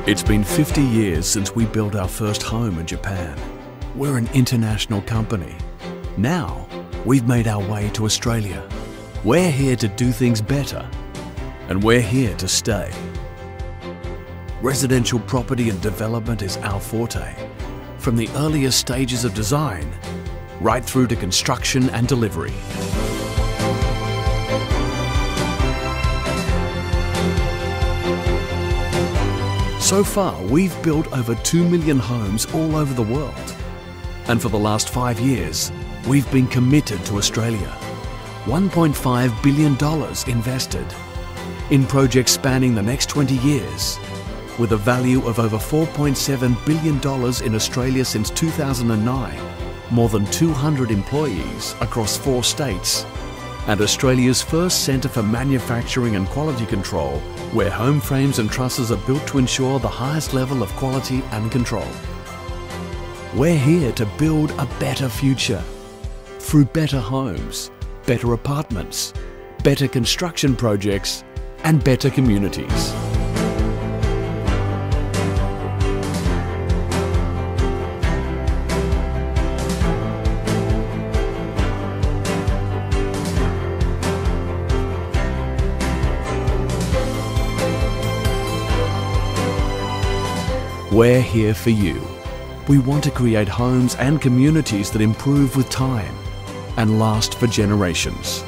It's been 50 years since we built our first home in Japan. We're an international company. Now, we've made our way to Australia. We're here to do things better, and we're here to stay. Residential property and development is our forte, from the earliest stages of design, right through to construction and delivery. So far, we've built over 2 million homes all over the world. And for the last 5 years, we've been committed to Australia. $1.5 billion invested in projects spanning the next 20 years, with a value of over $4.7 billion in Australia since 2009, more than 200 employees across 4 states, and Australia's first centre for manufacturing and quality control, where home frames and trusses are built to ensure the highest level of quality and control. We're here to build a better future through better homes, better apartments, better construction projects, and better communities. We're here for you. We want to create homes and communities that improve with time and last for generations.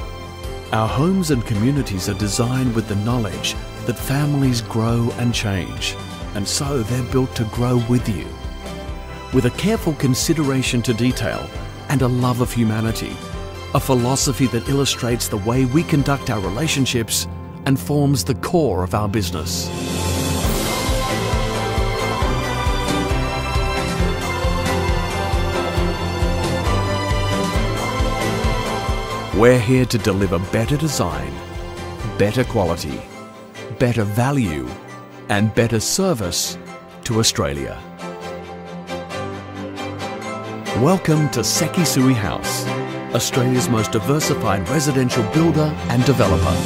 Our homes and communities are designed with the knowledge that families grow and change, and so they're built to grow with you. With a careful consideration to detail and a love of humanity, a philosophy that illustrates the way we conduct our relationships and forms the core of our business. We're here to deliver better design, better quality, better value, and better service to Australia. Welcome to Sekisui House, Australia's most diversified residential builder and developer.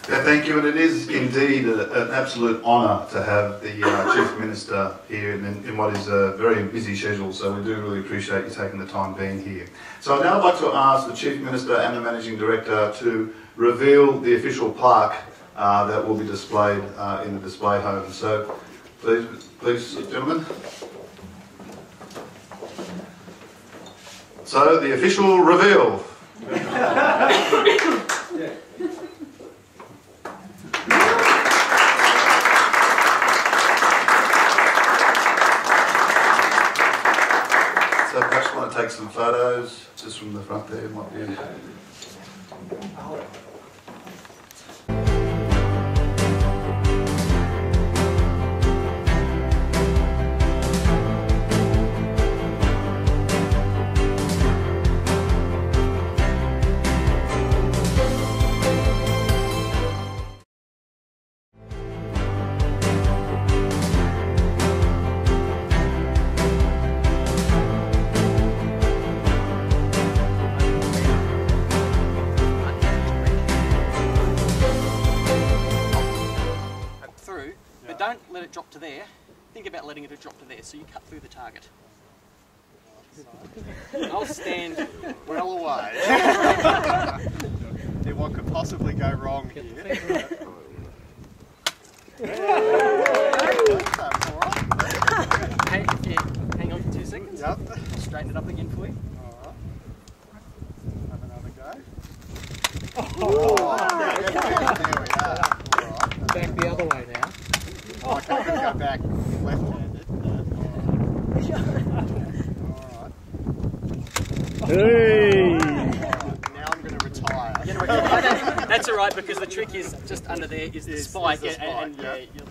Thank you, and it is indeed an absolute honour to have the Chief Minister here in what is a very busy schedule, so we do really appreciate you taking the time being here. So I'd now like to ask the Chief Minister and the Managing Director to reveal the official plaque that will be displayed in the display home. So please, gentlemen. So the official reveal. So perhaps you want to take some photos just from the front there, might be. But don't let it drop to there. Think about letting it drop to there, so you cut through the target. I'll stand well away. Then what could possibly go wrong here? Hang on for 2 seconds. Yep. I'll straighten it up again for you. Alright. Have another go. Oh. There we are. Alright. Back the other way now. I can't go back left-handed. Alright. Hey! Now I'm going to retire. That's alright, because the trick is just under there is the spike. Is the spike, and yeah. you'll